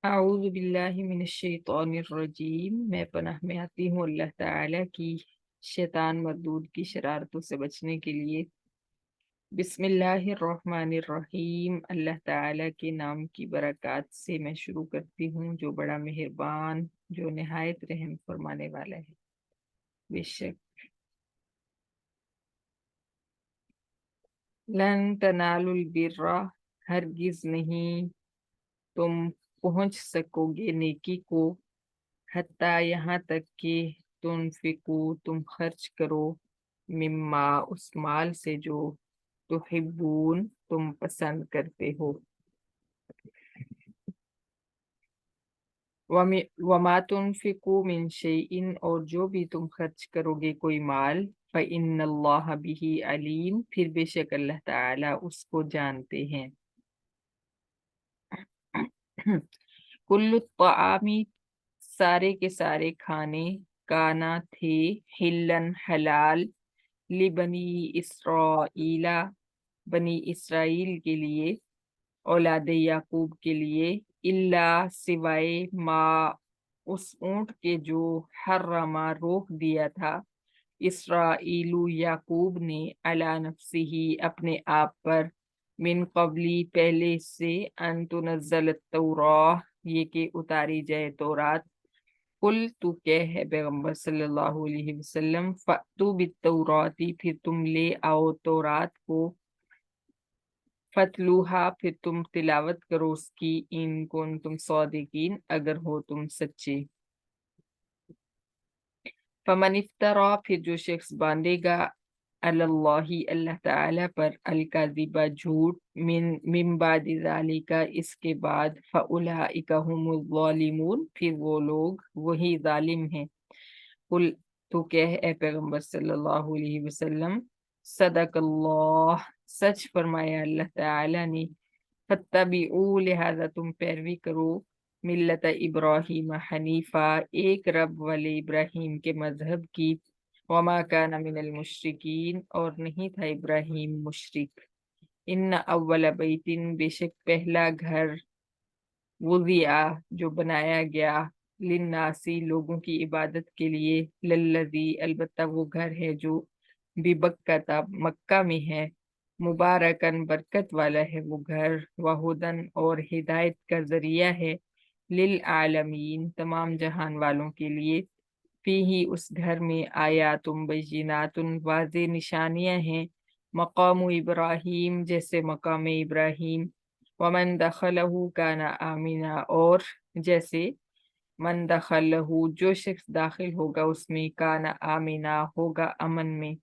اعوذ باللہ من الشیطان الرجیم، میں پناہ میں آتی ہوں اللہ تعالی کی شیطان مردود کی شرارتوں سے بچنے کے لیے۔ بسم اللہ الرحمن الرحیم، اللہ تعالی کے نام کی برکات سے میں شروع کرتی ہوں جو بڑا مہربان، جو نہایت رحم فرمانے والا ہے۔ بے شک لن تنالوا البر، ہرگز نہیں تم پہنچ سکو گے نیکی کو، حتیٰ یہاں تک کہ تنفقو تم خرچ کرو، مما اس مال سے جو تحبون تم پسند کرتے ہو، وما تنفقو من شیئن اور جو بھی تم خرچ کرو گے کوئی مال، فإن اللہ بہ علیم پھر بے شک اللہ تعالی اس کو جانتے ہیں۔ کل الطعامی سارے کے سارے کھانے، کانا تھے، حلن حلال، لبنی اسرائیل بنی اسرائیل کے لیے، اولاد یعقوب کے لیے، اللہ سوائے ما اس اونٹ کے جو حرما روک دیا تھا، اسرائیل یعقوب نے، علی نفسہ اپنے آپ پر، من قبلی پہلے سے، ان تنزل التوراہ یہ کہ اتاری جائے تورات، قل تو کہہ ہے پیغمبر صلی اللہ علیہ وسلم، فَأْتُوا بِالتَّوْرَاةِ پھر تم لے آؤ تورات کو، فتلوہا پھر تم تلاوت کرو اس کی، ان کنتم صادقین اگر ہو تم سچے۔ فمن افترا پھر جو شخص باندھے گا، علی اللہ اللہ تعالی پر، الکذب جھوٹ، من بعد ذالک اس کے بعد، فاولئک هم الظالمون پھر وہ لوگ وہی ظالم ہیں۔ قل تو کہہ اے پیغمبر صلی اللہ علیہ وسلم، صدق اللہ سچ فرمایا اللہ تعالی نے، فاتبعوا لہذا تم پیروی کرو، ملت ابراہیم حنیفہ ایک رب والے ابراہیم کے مذہب کی، وما کان من المشرکین اور نہیں تھا ابراہیم مشرک۔ ان اول بیت بے شک پہلا گھر، وضع جو بنایا گیا، للناسی لوگوں کی عبادت کے لیے، للذی البتہ وہ گھر ہے جو ببکہ مکہ میں ہے، مبارکن برکت والا ہے وہ گھر، وہدن اور ہدایت کا ذریعہ ہے، للعالمین تمام جہان والوں کے لیے، فیہ اس گھر میں آیات بینات واضح نشانیاں ہیں، مقام ابراہیم جیسے مقام ابراہیم، ومن دخلہ کان آمنا اور جیسے من دخلہ جو شخص داخل ہوگا اس میں، کان آمنا ہوگا امن میں،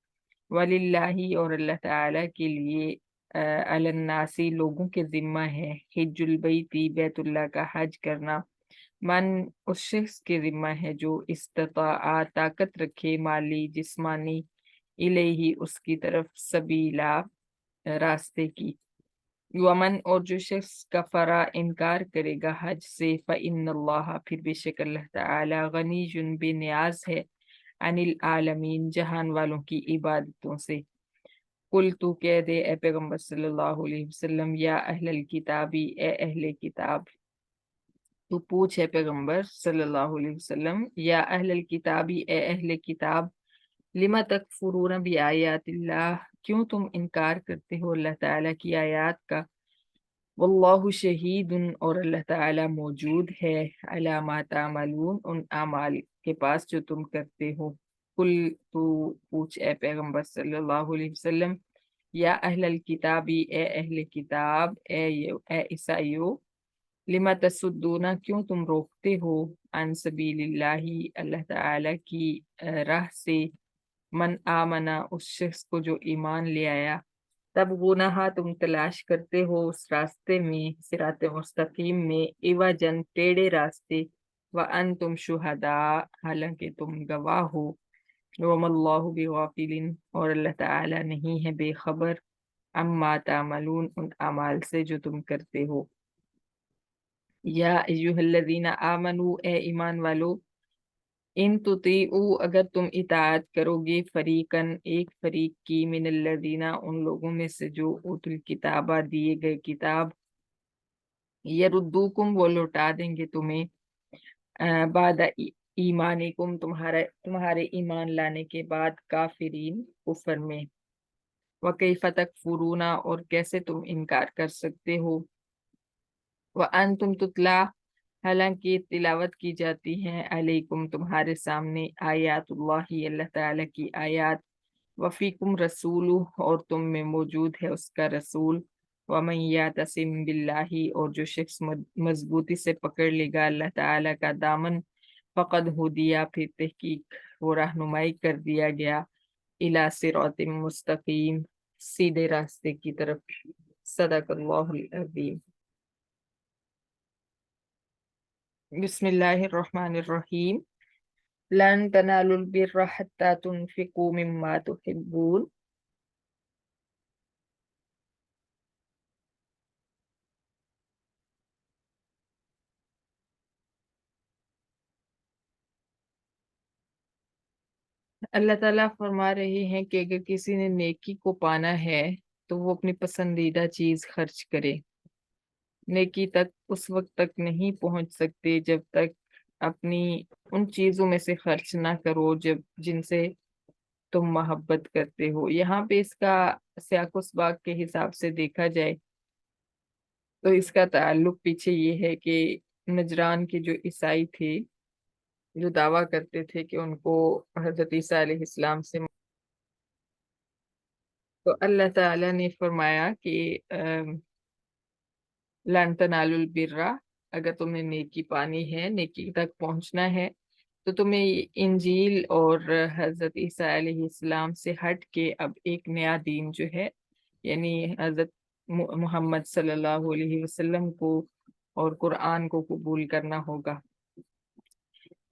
وللہ اور اللہ تعالی کے لیے، علی الناس لوگوں کے ذمہ ہے، حج البیتی بیت اللہ کا حج کرنا، من اس شخص کے ذمہ ہے جو استطاع طاقت رکھے، مالی جسمانی، الیہ اس کی طرف، سبیلا راستے کی، ومن اور جو شخص کفرا انکار کرے گا حج سے، فإن اللہ پھر بے شک اللہ تعالی، غنی بے نیاز ہے، عن العالمین جہان والوں کی عبادتوں سے۔ قل تو کہہ دے اے پیغمبر صلی اللہ علیہ وسلم، یا اہل الکتابی اے اہل کتاب، تو پوچھ ہے پیغمبر صلی اللہ علیہ وسلم، یا اہل الکتابی اے اہل کتاب، لما تکفرون بآیات اللہ کیوں تم انکار کرتے ہو اللہ تعالیٰ کی آیات کا، واللہ شہید اور اللہ تعالیٰ موجود ہے، علی ما تعملون ان اعمال کے پاس جو تم کرتے ہو۔ کل تو پوچھ اے پیغمبر صلی اللہ علیہ وسلم، یا اہل الکتابی اے اہل کتاب، اے عیسائیو، لما تصدون کیوں تم روکتے ہو، عن سبیل اللہ اللہ تعالی کی راہ سے، من آمنا اس شخص کو جو ایمان لے آیا، تب گناہ تم تلاش کرتے ہو اس راستے میں، صراط مستقیم میں، عوجن ٹیڑے راستے، وانتم شہداء حالانکہ تم گواہ ہو، وما اللہ بغافل اور اللہ تعالی نہیں ہے بے خبر، عما تعملون ان اعمال سے جو تم کرتے ہو۔ یا ایہا الذین آمنو اے ایمان والو، ان تطیعوا اگر تم اطاعت کرو گے، فریقاً ایک فریق کی، من الذین ان لوگوں میں سے جو اوتوا الکتاب دیے گئے کتاب، यरुद्दूकुम, वो लौटा देंगे तुम्हें, बाद ईमानिकुम, तुम्हारे ईमान लाने के बाद, काफिरीन, कुफर में। वकैफ तकफुरूना, और कैसे तुम इनकार कर सकते हो, व अंतुम तुतला, हालांकि तिलावत की जाती हैं, अलैकुम, तुम्हारे सामने, आयातुल्लाही, अल्लाह ताला की आयात, वफीकुम रसूलु, और तुम में मौजूद है उसका रसूल, वमन यातसिम बिल्लाही, और जो शख्स मजबूती से पकड़ लेगा अल्लाह ताला का दामन, फकद हुदिया, फिर तहकीक वो रहनुमाई कर दिया गया, इला सिरातिम मुस्तकीम, सीधे रास्ते की तरफ। सदकल्लाहुल अज़ीम। बिस्मिल्लाहिर्रहमानिर्रहीम। लन तनालुल बिर्रा हत्ता तुनफिकू मिम्मा तुहिब्बून। अल्लाह ताला फरमा रहे हैं कि अगर किसी ने नेकी को पाना है तो वो अपनी पसंदीदा चीज खर्च करे। नेकी तक उस वक्त तक नहीं पहुंच सकते जब तक अपनी उन चीजों में से खर्च ना करो जब जिनसे तुम मोहब्बत करते हो। यहाँ पे इसका सियाको सबाक के हिसाब से देखा जाए तो इसका ताल्लुक पीछे ये है कि नजरान के जो ईसाई थे, जो दावा करते थे कि उनको हजरत ईसा अलैहिस्सलाम से, तो अल्लाह ताला ने फरमाया कि लन तनालुल बिर्रा, अगर तुम्हें नेकी पानी है, नेकी तक पहुंचना है, तो तुम्हें इंजील और हजरत ईसा अलैहिस्सलाम से हट के अब एक नया दीन जो है, यानी हजरत मोहम्मद सल्लल्लाहु अलैहि वसल्लम को और कुरान को कबूल करना होगा।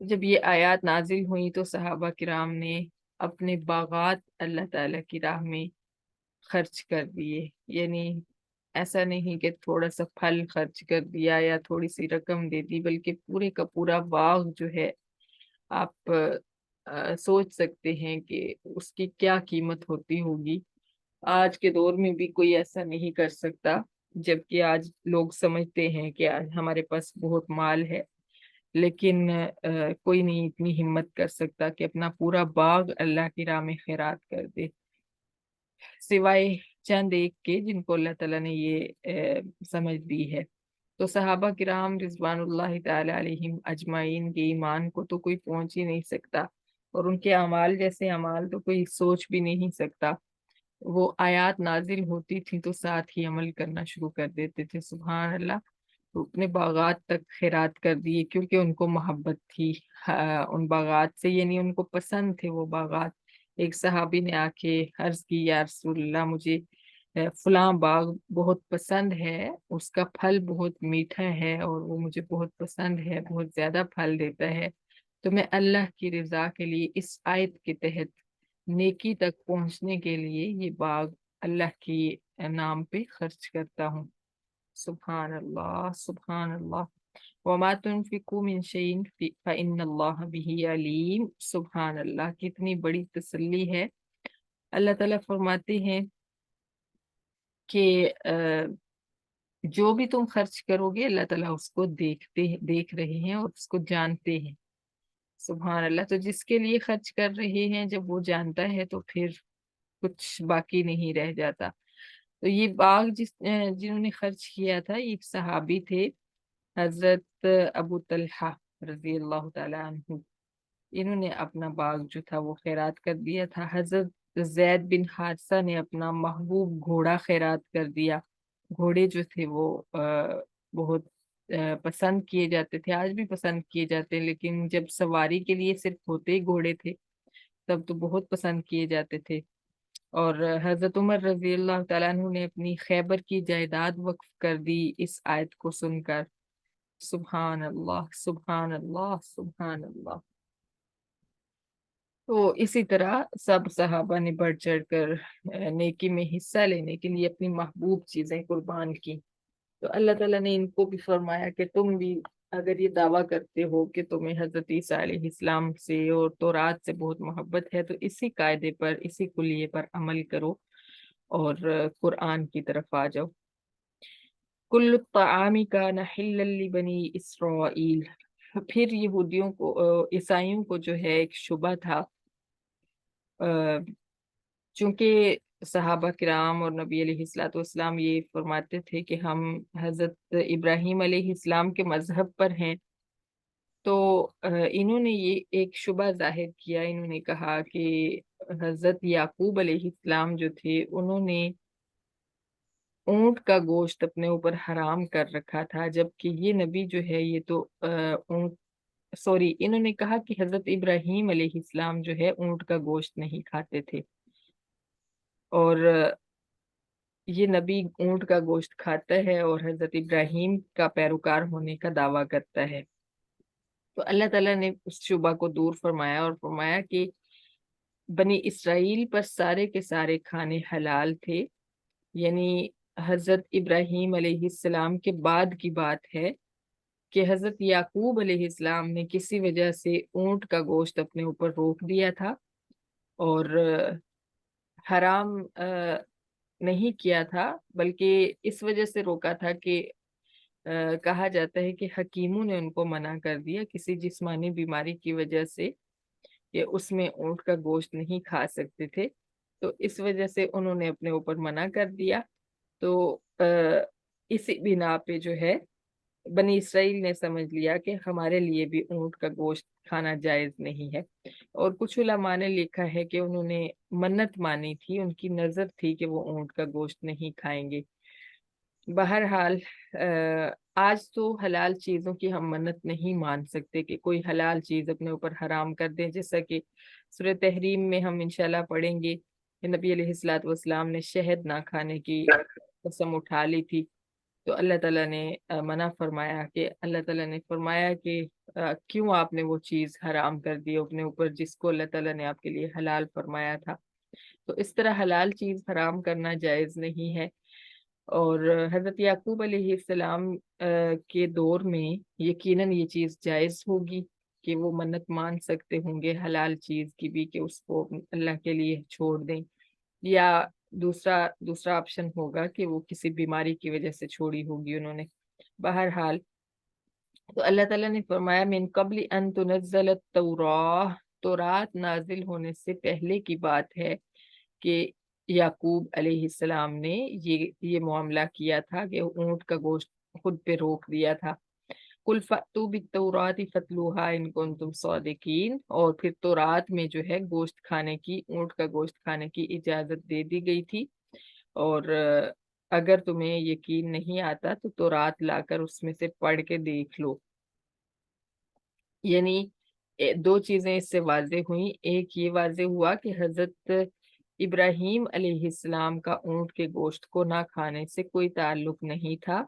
जब ये आयत नाजिल हुई तो सहाबा किराम ने अपने बागात अल्लाह ताला की राह में खर्च कर दिए। यानी ऐसा नहीं कि थोड़ा सा फल खर्च कर दिया या थोड़ी सी रकम दे दी, बल्कि पूरे का पूरा बाग जो है, आप सोच सकते हैं कि उसकी क्या कीमत होती होगी। आज के दौर में भी कोई ऐसा नहीं कर सकता, जबकि आज लोग समझते हैं कि आज हमारे पास बहुत माल है, लेकिन कोई नहीं इतनी हिम्मत कर सकता कि अपना पूरा बाग अल्लाह की राह में खैरात कर दे, सिवाय चंद एक के जिनको अल्लाह ताला ने ये समझ दी है। तो सहाबा किराम रिजवानुल्लाह ताला अलैहिम अजमाइन के ईमान को तो कोई पहुंच ही नहीं सकता, और उनके अमाल जैसे अमाल तो कोई सोच भी नहीं सकता। वो आयत नाजिल होती थी तो साथ ही अमल करना शुरू कर देते थे। सुभान अल्लाह। तो अपने बागात तक खैरात कर दिए क्योंकि उनको मोहब्बत थी उन बागात से, यानी उनको पसंद थे वो बागात। एक सहाबी ने आके अर्ज की, या रसूलल्लाह, मुझे फलां बाग बहुत पसंद है, उसका फल बहुत मीठा है और वो मुझे बहुत पसंद है, बहुत ज्यादा फल देता है, तो मैं अल्लाह की रजा के लिए इस आयत के तहत नेकी तक पहुंचने के लिए ये बाग अल्लाह की नाम पे खर्च करता हूँ। सुभान अल्लाह, सुभान अल्लाह। वमा तुनफिकू मिन शैइन फइन्नल्लाह बिही अलीम। सुभान अल्लाह, कितनी बड़ी तसल्ली है। अल्लाह ताला फरमाते हैं कि जो भी तुम खर्च करोगे अल्लाह ताला उसको देख रहे हैं और उसको जानते हैं। सुभान अल्लाह। तो जिसके लिए खर्च कर रहे हैं जब वो जानता है तो फिर कुछ बाकी नहीं रह जाता। तो ये बाग जिन्होंने खर्च किया था, एक सहाबी थे, हजरत अबू तलहा रजी अल्लाह ताला अन्हु। इन्होंने अपना बाग जो था वो खैरात कर दिया था। हजरत जैद बिन हादसा ने अपना महबूब घोड़ा खैरात कर दिया। घोड़े जो थे वो बहुत पसंद किए जाते थे, आज भी पसंद किए जाते हैं, लेकिन जब सवारी के लिए सिर्फ होते ही घोड़े थे तब तो बहुत पसंद किए जाते थे। और हजरत उमर रजी अल्लाह तआला अन्हु ने अपनी खैबर की जायदाद वक्फ कर दी इस आयत को सुनकर। सुभान अल्लाह, सुभान अल्लाह, सुभान अल्लाह। तो इसी तरह सब सहाबा ने बढ़ चढ़ कर नेकी में हिस्सा लेने के लिए अपनी महबूब चीजें कुर्बान की। तो अल्लाह ताला ने इनको भी फरमाया कि तुम भी अगर ये दावा करते हो कि तुम्हें हजरत ईसा अलैहिस्सलाम से और तौरात से बहुत मोहब्बत है, तो इसी कायदे पर, इसी कुलिये पर अमल करो और कुरान की तरफ आ जाओ। कुल्लु الطعام कान हिल्लल लिबनी इसराइल। फिर यहूदियों को ईसाइयों को जो है एक शुबा था, अ, चूंकि सहाबा किराम और नबी अलैहिस्सलाम ये फरमाते थे कि हम हजरत इब्राहीम अलैहिस्सलाम के मजहब पर हैं, तो इन्होंने ये एक शुबा जाहिर किया। इन्होंने कहा कि हजरत याकूब अलैहिस्सलाम जो थे उन्होंने ऊंट का गोश्त अपने ऊपर हराम कर रखा था, जबकि ये नबी जो है ये तो ऊंट सॉरी इन्होंने कहा कि हजरत इब्राहीम अलैहिस्सलाम जो है ऊंट का गोश्त नहीं खाते थे, और ये नबी ऊंट का गोश्त खाता है और हजरत इब्राहीम का पैरोकार होने का दावा करता है। तो अल्लाह ताला ने उस शुबा को दूर फरमाया और फरमाया कि बनी इसराइल पर सारे के सारे खाने हलाल थे। यानी हजरत इब्राहीम अलैहिस्सलाम के बाद की बात है कि हजरत याकूब अलैहिस्सलाम ने किसी वजह से ऊंट का गोश्त अपने ऊपर रोक दिया था, और हराम नहीं किया था, बल्कि इस वजह से रोका था कि कहा जाता है कि हकीमों ने उनको मना कर दिया किसी जिस्मानी बीमारी की वजह से कि उसमें ऊंट का गोश्त नहीं खा सकते थे, तो इस वजह से उन्होंने अपने ऊपर मना कर दिया। तो इसी बिना पे जो है बनी इसराइल ने समझ लिया कि हमारे लिए भी ऊंट का गोश्त खाना जायज नहीं है। और कुछ उलमा ने लिखा है कि उन्होंने मन्नत मानी थी, उनकी नजर थी कि वो ऊंट का गोश्त नहीं खाएंगे। बहरहाल आज तो हलाल चीजों की हम मन्नत नहीं मान सकते कि कोई हलाल चीज अपने ऊपर हराम कर दे, जैसा कि सूरह तहरीम में हम इंशाल्लाह पढ़ेंगे कि नबी अलैहिस्सलातु वस्सलाम ने शहद ना खाने की कसम उठा ली थी। तो अल्लाह ताला ने मना फरमाया कि अल्लाह ताला ने फरमाया कि क्यों आपने वो चीज हराम कर दी अपने ऊपर जिसको अल्लाह ताला ने आपके लिए हलाल फरमाया था। तो इस तरह हलाल चीज हराम करना जायज नहीं है। और हजरत याकूब अलैहिस्सलाम के दौर में यकीनन ये चीज जायज होगी कि वो मन्नत मान सकते होंगे हलाल चीज की भी कि उसको अल्लाह के लिए छोड़ दें, या दूसरा दूसरा ऑप्शन होगा कि वो किसी बीमारी की वजह से छोड़ी होगी उन्होंने। बहरहाल तो अल्लाह ताला ने फरमाया मिन कबली अन तुनज़्ज़ल तौराह, तौरात नाजिल होने से पहले की बात है कि याकूब अलैहिस्सलाम ने ये मामला किया था कि ऊंट का गोश्त खुद पे रोक दिया था। कुल फतू बित्तौरात फतलूहा इन कुंतुम सादिकीन, और फिर तौरात में जो है गोश्त खाने की, ऊंट का गोश्त खाने की इजाजत दे दी गई थी। और अगर तुम्हें यकीन नहीं आता तो तौरात लाकर उसमें से पढ़ के देख लो। यानी दो चीजें इससे वाज़ेह हुई। एक ये वाज़ेह हुआ कि हजरत इब्राहीम अलैहिस्सलाम का ऊंट के गोश्त को ना खाने से कोई ताल्लुक नहीं था,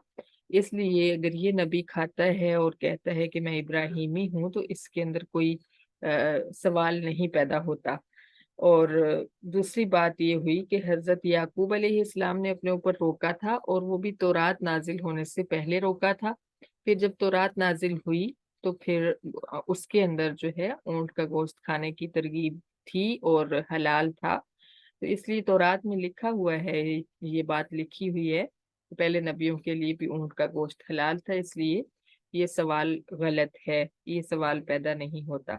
इसलिए अगर ये नबी खाता है और कहता है कि मैं इब्राहीमी हूँ तो इसके अंदर कोई सवाल नहीं पैदा होता। और दूसरी बात ये हुई कि हजरत याकूब अलैहिस्सलाम ने अपने ऊपर रोका था, और वो भी तौरात नाजिल होने से पहले रोका था। फिर जब तौरात नाजिल हुई तो फिर उसके अंदर जो है ऊंट का गोश्त खाने की तरगीब थी और हलाल था। तो इसलिए तौरात में लिखा हुआ है, ये बात लिखी हुई है कि पहले नबियों के लिए भी ऊंट का गोश्त हलाल था, इसलिए ये सवाल गलत है, ये सवाल पैदा नहीं होता।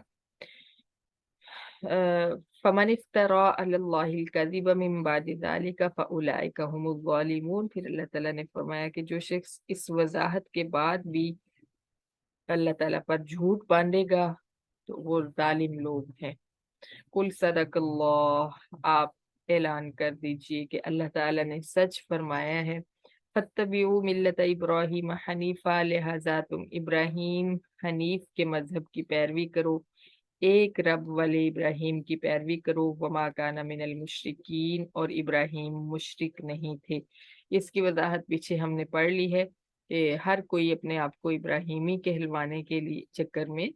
फमन इफ्तरा अलल्लाहिल कज़िब मिन बादि ज़ालिका फ़उलाइका हुमुज़ ज़ालिमून। फिर अल्लाह ताला ने फरमाया कि जो शख्स इस वजाहत के बाद भी अल्लाह ताला पर झूठ बांधेगा तो वो जालिम लोग हैं। कुल सदकल्लाह, आप ऐलान कर दीजिए कि अल्लाह ताला ने सच फरमाया है। फत्तबिउ मिल्लत इब्राहीम हनीफा, लिहाजा तुम इब्राहीम हनीफ के मजहब की पैरवी करो, एक रब वाले इब्राहिम की पैरवी करो। वमा काना मिनल मुशरिकीन, और इब्राहिम मुशरिक नहीं थे। इसकी वजाहत पीछे हमने पढ़ ली है कि हर कोई अपने आप को इब्राहिमी कहलवाने के लिए चक्कर में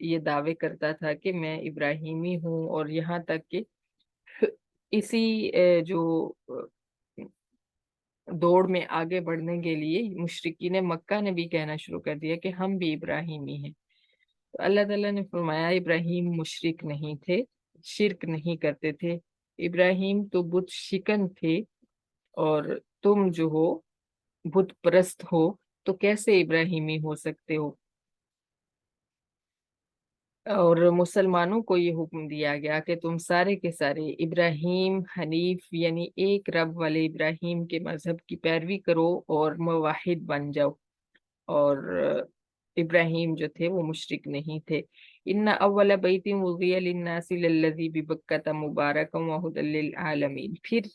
ये दावे करता था कि मैं इब्राहिमी हूँ, और यहाँ तक कि इसी जो दौड़ में आगे बढ़ने के लिए मुशरिकीन मक्का ने भी कहना शुरू कर दिया कि हम भी इब्राहिमी हैं। तो अल्लाह ताला ने फरमाया इब्राहिम मुशरिक नहीं थे, शिरक नहीं करते थे। इब्राहिम तो बुत शिकन थे, और तुम जो हो बुत परस्त हो तो कैसे इब्राहिमी हो सकते हो। और मुसलमानों को ये हुक्म दिया गया कि तुम सारे के सारे इब्राहिम हनीफ यानी एक रब वाले इब्राहिम के मजहब की पैरवी करो और मुवाहिद बन जाओ। और इब्राहिम जो थे वो मुशरिक नहीं थे। इन्ना अव्वल बैतिन वुज़िया लिन्नासि लल्लज़ी बिबक्कता मुबारकम व हुदल लिल आलमीन। फिर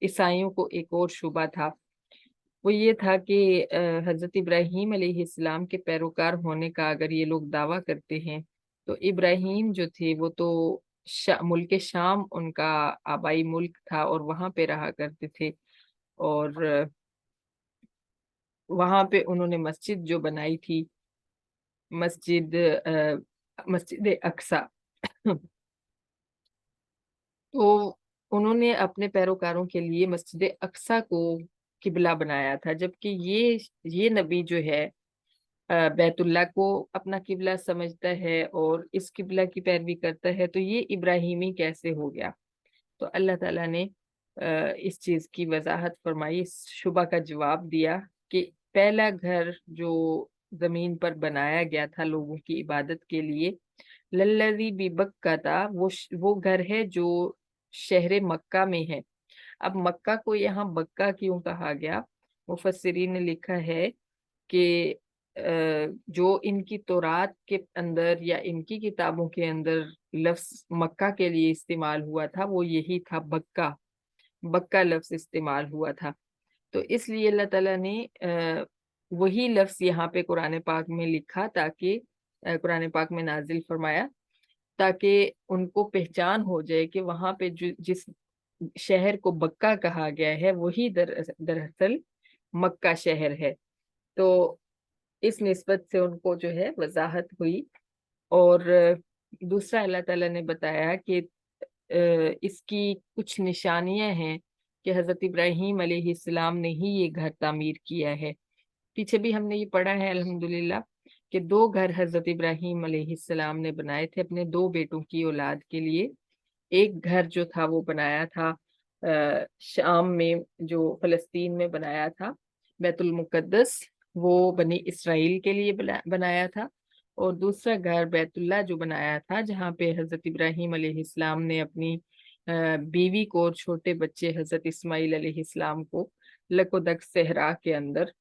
ईसाइयों को एक और शुबा था, वो ये था कि हजरत इब्राहीम अलैहिस्सलाम के पैरोकार होने का अगर ये लोग दावा करते हैं तो इब्राहीम जो थे वो तो मुल्क शाम उनका आबाई मुल्क था और वहां पे रहा करते थे। और वहां पे उन्होंने मस्जिद जो बनाई थी, मस्जिद अक्सा तो उन्होंने अपने पैरोकारों के लिए मस्जिद अक्सा को किबला बनाया था, जबकि ये नबी जो है बैतुल्ला को अपना किबला समझता है और इस किबला की पैरवी करता है, तो ये इब्राहिमी कैसे हो गया। तो अल्लाह ताला ने इस चीज की वजाहत फरमाई, इस शुबा का जवाब दिया कि पहला घर जो जमीन पर बनाया गया था लोगों की इबादत के लिए, लल्लज़ी बिबक्का था, वो घर है जो शहर मक्का में है। अब मक्का को यहाँ बक्का क्यों कहा गया, मुफस्सिरीन ने लिखा है कि जो इनकी तौरात के अंदर या इनकी किताबों के अंदर लफ्ज मक्का के लिए इस्तेमाल हुआ था वो यही था, बक्का। बक्का लफ्ज इस्तेमाल हुआ था। तो इसलिए अल्लाह ताला ने वही लफ्ज यहाँ पे कुरान पाक में लिखा, ताकि कुरान पाक में नाजिल फरमाया ताकि उनको पहचान हो जाए कि वहां पे जिस शहर को बक्का कहा गया है वही दरअसल मक्का शहर है। तो इस निस्बत से उनको जो है वजाहत हुई। और दूसरा अल्लाह ताला ने बताया कि इसकी कुछ निशानियां हैं कि हजरत इब्राहीम अलैहिस्सलाम ने ही ये घर तामीर किया है। पीछे भी हमने ये पढ़ा है अल्हम्दुलिल्लाह कि दो घर हजरत इब्राहीम अलैहिस्सलाम ने बनाए थे अपने दो बेटों की औलाद के लिए। एक घर जो था वो बनाया था शाम में, जो फलस्तीन में बनाया था, बैतुल मुकद्दस, वो बनी इसराइल के लिए बनाया था। और दूसरा घर बैतुल्ला जो बनाया था जहाँ पे हजरत इब्राहीम अलैहिस्सलाम ने अपनी बीवी को और छोटे बच्चे हजरत इस्माइल अलैहिस्सलाम को लकोदक सहरा के अंदर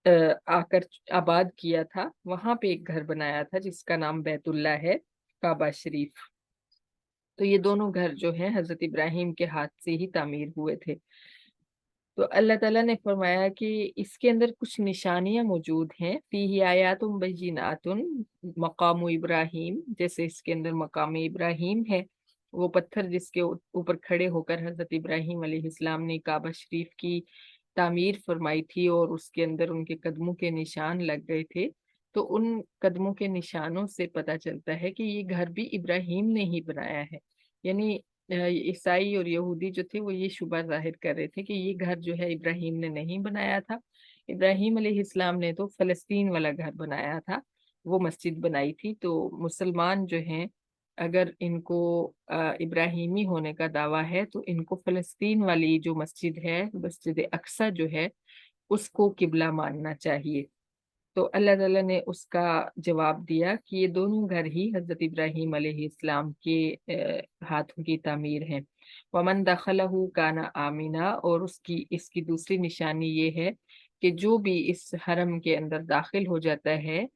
आकर आबाद किया था, वहां पे एक घर बनाया था जिसका नाम बैतुल्ला है, काबा शरीफ। तो ये दोनों घर जो हैं हजरत इब्राहिम के हाथ से ही तामीर हुए थे। तो अल्लाह ताला ने फरमाया कि इसके अंदर कुछ निशानियां मौजूद हैं, फीही आयातुम बय्यिनातुन मकाम इब्राहिम, जैसे इसके अंदर मकाम इब्राहिम है, वो पत्थर जिसके ऊपर खड़े होकर हजरत इब्राहिम अलैहिस्सलाम ने काबा शरीफ की तामीर फरमाई थी और उसके अंदर उनके कदमों के निशान लग गए थे। तो उन कदमों के निशानों से पता चलता है कि ये घर भी इब्राहिम ने ही बनाया है। यानी ईसाई और यहूदी जो थे वो ये शुबा जाहिर कर रहे थे कि ये घर जो है इब्राहिम ने नहीं बनाया था। इब्राहिम अलैहिस्सलाम ने तो फलस्तीन वाला घर बनाया था, वो मस्जिद बनाई थी। तो मुसलमान जो हैं, अगर इनको इब्राहिमी होने का दावा है तो इनको फलस्तीन वाली जो मस्जिद है, मस्जिद अक्सा जो है, उसको किबला मानना चाहिए। तो अल्लाह ताला ने उसका जवाब दिया कि ये दोनों घर ही हजरत इब्राहीम अलैहिस्सलाम के हाथों की तामीर हैं। वमन दखलहू काना आमिना, और उसकी इसकी दूसरी निशानी ये है कि जो भी इस हरम के अंदर दाखिल हो जाता है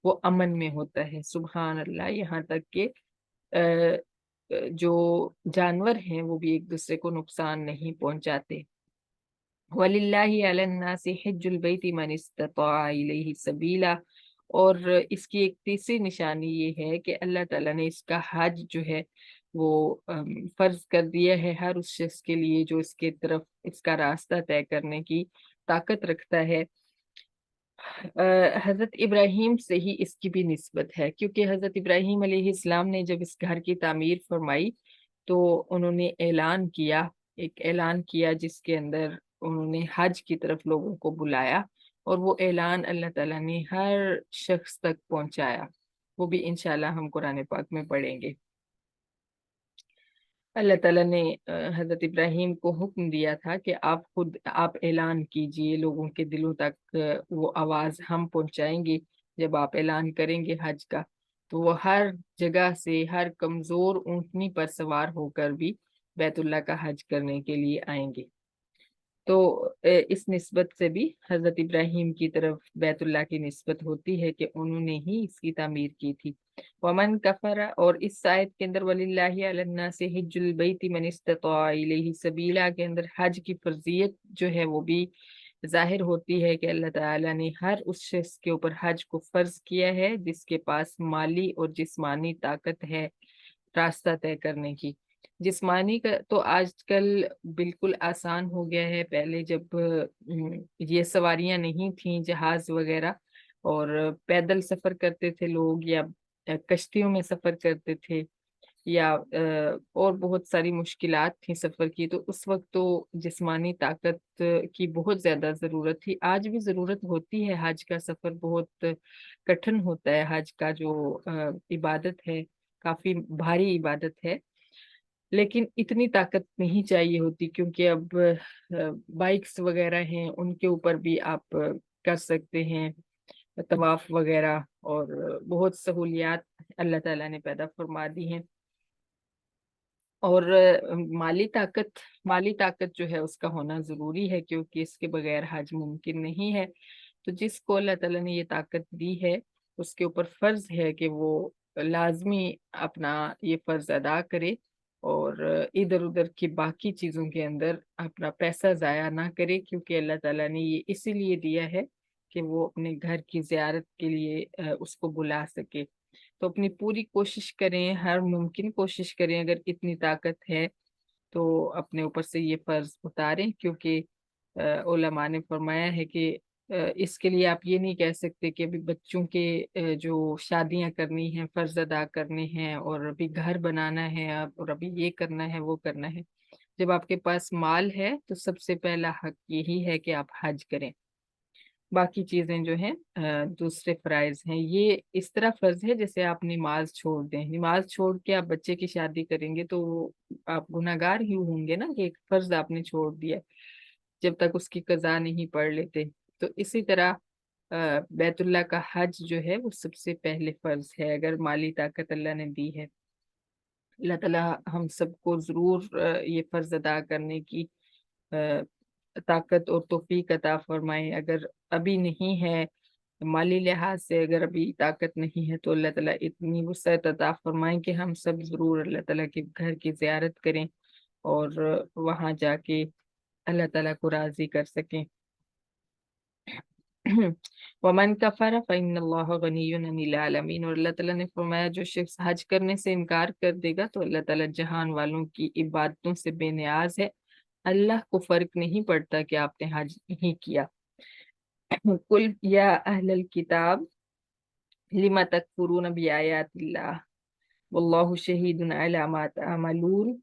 वो अमन में होता है। सुबहान अल्लाह, यहाँ तक कि जो जानवर हैं वो भी एक दूसरे को नुकसान नहीं पहुंचाते। वलिल्लाहि अलन्नासि हिज्जुल बैति मन इस्तताअ इलैहि सबीला। और इसकी एक तीसरी निशानी ये है कि अल्लाह ताला ने इसका हज जो है वो फर्ज कर दिया है हर उस शख्स के लिए जो इसके तरफ इसका रास्ता तय करने की ताकत रखता है। हजरत इब्राहिम से ही इसकी भी निस्बत है, क्योंकि हजरत इब्राहिम अलैहिस्सलाम ने जब इस घर की तामीर फरमाई तो उन्होंने एक ऐलान किया जिसके अंदर उन्होंने हज की तरफ लोगों को बुलाया, और वो ऐलान अल्लाह ताला ने हर शख्स तक पहुंचाया। वो भी इंशाल्लाह हम कुरान पाक में पढ़ेंगे। اللہ تعالیٰ نے حضرت ابراہیم کو حکم دیا تھا کہ آپ اعلان کیجئے لوگوں کے دلوں تک، وہ آواز ہم پہنچائیں گے جب آپ اعلان کریں گے حج کا، تو وہ ہر جگہ سے ہر کمزور اونٹنی پر سوار ہو کر بھی بیت اللہ کا حج کرنے کے لیے آئیں گے۔ تو اس نسبت سے بھی حضرت ابراہیم کی طرف بیت اللہ کی نسبت ہوتی ہے کہ انہوں نے ہی اس کی تعمیر کی تھی۔ ومن کفر، اور اس آیت کے اندر وَلِلَّهِ عَلَى النَّاسِ حِجُّ الْبَيْتِ مَنِ اسْتَطَاعَ إِلَيْهِ سَبِيلًا کے اندر حج کی فرضیت جو ہے وہ بھی ظاہر ہوتی ہے کہ اللہ تعالیٰ نے ہر اس شخص کے اوپر حج کو فرض کیا ہے جس کے پاس مالی اور جسمانی طاقت ہے راستہ طے کرنے کی۔ جسمانی کا تو آج کل بالکل آسان ہو گیا ہے، پہلے جب یہ سواریاں نہیں تھیں جہاز وغیرہ، اور پیدل سفر کرتے تھے لوگ، یا کشتیوں میں سفر کرتے تھے، یا اور بہت ساری مشکلات تھیں سفر کی، تو اس وقت تو جسمانی طاقت کی بہت زیادہ ضرورت تھی۔ آج بھی ضرورت ہوتی ہے، حج کا سفر بہت کٹھن ہوتا ہے، حج کا جو عبادت ہے کافی بھاری عبادت ہے، لیکن اتنی طاقت نہیں چاہیے ہوتی، کیونکہ اب بائکس وغیرہ ہیں ان کے اوپر بھی آپ کر سکتے ہیں طواف وغیرہ، اور بہت سہولیات اللہ تعالیٰ نے پیدا فرما دی ہیں۔ اور مالی طاقت جو ہے اس کا ہونا ضروری ہے، کیونکہ اس کے بغیر حج ممکن نہیں ہے۔ تو جس کو اللہ تعالیٰ نے یہ طاقت دی ہے اس کے اوپر فرض ہے کہ وہ لازمی اپنا یہ فرض ادا کرے، اور ادھر ادھر کی باقی چیزوں کے اندر اپنا پیسہ ضائع نہ کرے، کیونکہ اللہ تعالیٰ نے یہ اسی لیے دیا ہے کہ وہ اپنے گھر کی زیارت کے لیے اس کو بلا سکے۔ تو اپنی پوری کوشش کریں، ہر ممکن کوشش کریں، اگر اتنی طاقت ہے تو اپنے اوپر سے یہ فرض اتاریں، کیونکہ علماء نے فرمایا ہے کہ اس کے لیے آپ یہ نہیں کہہ سکتے کہ ابھی بچوں کے جو شادیاں کرنی ہیں، فرض ادا کرنے ہیں، اور ابھی گھر بنانا ہے، اور ابھی یہ کرنا ہے وہ کرنا ہے۔ جب آپ کے پاس مال ہے تو سب سے پہلا حق یہی ہے کہ آپ حج کریں، باقی چیزیں جو ہیں دوسرے فرائض ہیں۔ یہ اس طرح فرض ہے جیسے آپ نماز چھوڑ دیں، نماز چھوڑ کے آپ بچے کی شادی کریں گے تو آپ گناہگار ہی ہوں گے نا، کہ ایک فرض آپ نے چھوڑ دیا جب تک اس کی قضا نہیں پڑھ لیتے۔ تو اسی طرح بیت اللہ کا حج جو ہے وہ سب سے پہلے فرض ہے، اگر مالی طاقت اللہ نے دی ہے۔ اللہ تعالیٰ ہم سب کو ضرور یہ فرض ادا کرنے کی طاقت اور توفیق عطا فرمائے۔ اگر ابھی نہیں ہے مالی لحاظ سے، اگر ابھی طاقت نہیں ہے، تو اللہ تعالیٰ اتنی وسعت عطا فرمائیں کہ ہم سب ضرور اللہ تعالیٰ کے گھر کی زیارت کریں، اور وہاں جا کے اللہ تعالیٰ کو راضی کر سکیں۔ ومن کفر فإن اللہ غنی عن العالمین، اور اللہ تعالیٰ نے فرمایا جو شخص حج کرنے سے انکار کر دے گا تو اللہ تعالیٰ جہان والوں کی عبادتوں سے بے نیاز ہے، اللہ کو فرق نہیں پڑتا کہ آپ نے حج نہیں کیا۔ قل یا اہل الکتاب لم تکفرون بآیات اللہ واللہ شہید علی ما تعملون۔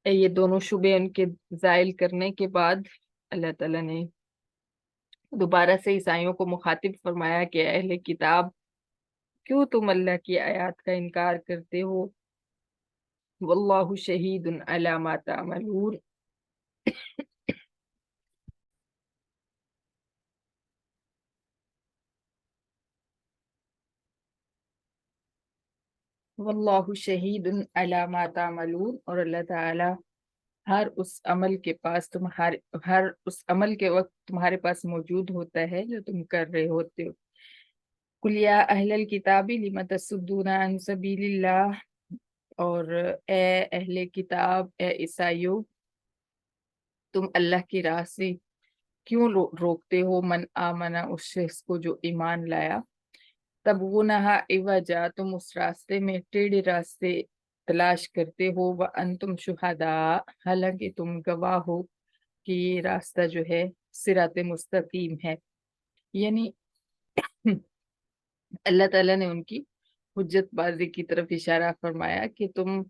یہ دونوں شبے ان کے زائل کرنے کے بعد اللہ تعالیٰ نے دوبارہ سے عیسائیوں کو مخاطب فرمایا کہ اہل کتاب، کیوں تم اللہ کی آیات کا انکار کرتے ہو؟ واللہ شہید علی ما تعملون، واللہ شہید علی ما تعملون، اور اللہ تعالیٰ ہر اس عمل کے پاس ہر اس عمل کے وقت تمہارے پاس موجود ہوتا ہے جو تم کر رہے ہوتے ہو۔ قل یا اہل الکتاب لم تصدون عن سبیل اللہ، اور اے اہل کتاب، اے عیسائیو، تم اللہ کی راہ سے کیوں روکتے ہو من آمنا، اس شخص کو جو ایمان لایا، تبغونہا عوجا، تم اس راستے میں ٹیڑھے راستے تلاش کرتے ہو، وانتم شہداء، حالانکہ تم گواہ ہو کہ یہ راستہ جو ہے صراط مستقیم ہے۔ یعنی اللہ تعالیٰ نے ان کی حجت بازی کی طرف اشارہ فرمایا کہ تم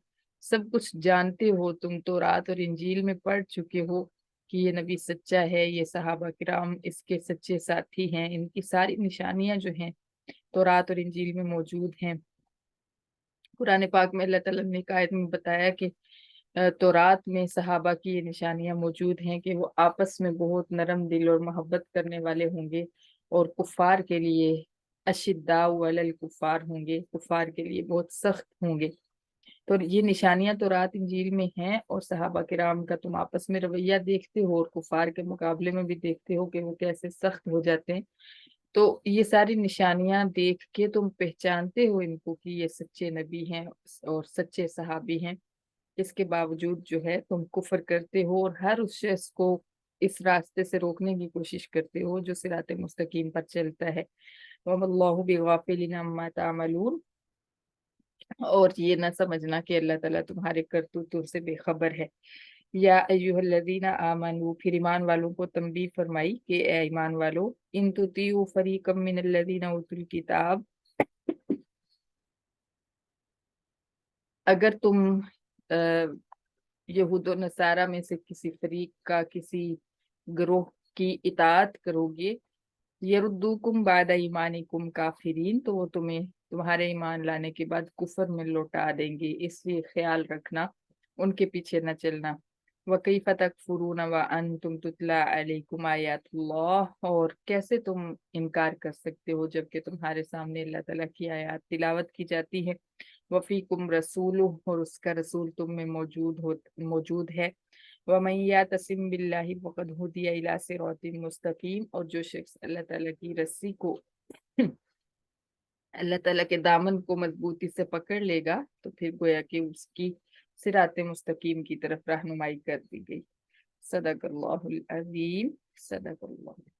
سب کچھ جانتے ہو، تم تو رات اور انجیل میں پڑھ چکے ہو کہ یہ نبی سچا ہے، یہ صحابہ کرام اس کے سچے ساتھی ہیں، ان کی ساری نشانیاں جو ہیں तौरात और इंजील में मौजूद हैं। कुरान पाक में अल्लाह ताला ने एक आयत में बताया कि तौरात में सहाबा की ये निशानियां मौजूद हैं कि वो आपस में बहुत नरम दिल और मोहब्बत करने वाले होंगे, और कुफार के लिए अशिद्दाउ अलल कुफार होंगे, कुफार के लिए बहुत सख्त होंगे। तो ये निशानियां तो रात इंजील में हैं, और सहाबा किराम का तुम आपस में रवैया देखते हो और कुफार के मुकाबले में भी देखते हो कि वो कैसे सख्त हो जाते हैं। तो ये सारी निशानियां देख के तुम पहचानते हो इनको कि ये सच्चे नबी हैं और सच्चे सहाबी हैं। इसके बावजूद जो है तुम कुफर करते हो और हर उस शख्स को इस रास्ते से रोकने की कोशिश करते हो जो सिराते मुस्तकीम पर चलता है। वल्लाहु बिगाफिलिन अम्मा तामलून। और ये ना समझना कि अल्लाह ताला तुम्हारे करतूतों से बेखबर है। या अय्युहल्लज़ीना आमनू, फिर ईमान वालों को तंबीह फरमाई कि ए ईमान वालों, इन तुतीउ फरीकम मिनल्लज़ीना उतुल किताब, अगर तुम यहूद और नसारा में से किसी फरीक का, किसी ग्रोह की इताअत करोगे, यरुद्दूकुम बाद ईमानिकुम काफिरीन, तो वो तुम्हें तुम्हारे ईमान लाने के बाद कुफर में लौटा देंगे, इसलिए ख्याल रखना, उनके पीछे न चलना। वकैफ तकफुरून व अंतुम तुतला अलैकुम आयातुल्लाह, और कैसे तुम इनकार कर सकते हो जबकि तुम्हारे सामने अल्लाह ताला की आयत तिलावत की जाती है। वफीकुम रसूलु, और उसका रसूल तुम में मौजूद है। वमन यातसिम बिल्लाहि फक़द हुदिया इला सिरातिन मुस्तकीम, और जो शख्स अल्लाह ताला की रस्सी को अल्लाह ताला के दामन को मजबूती से पकड़ लेगा तो फिर गोया कि उसकी सिराते मुस्तकीम की तरफ रहनुमाई कर दी गई। सदक़ल्लाहुल अज़ीम। सदक़ल्लाह।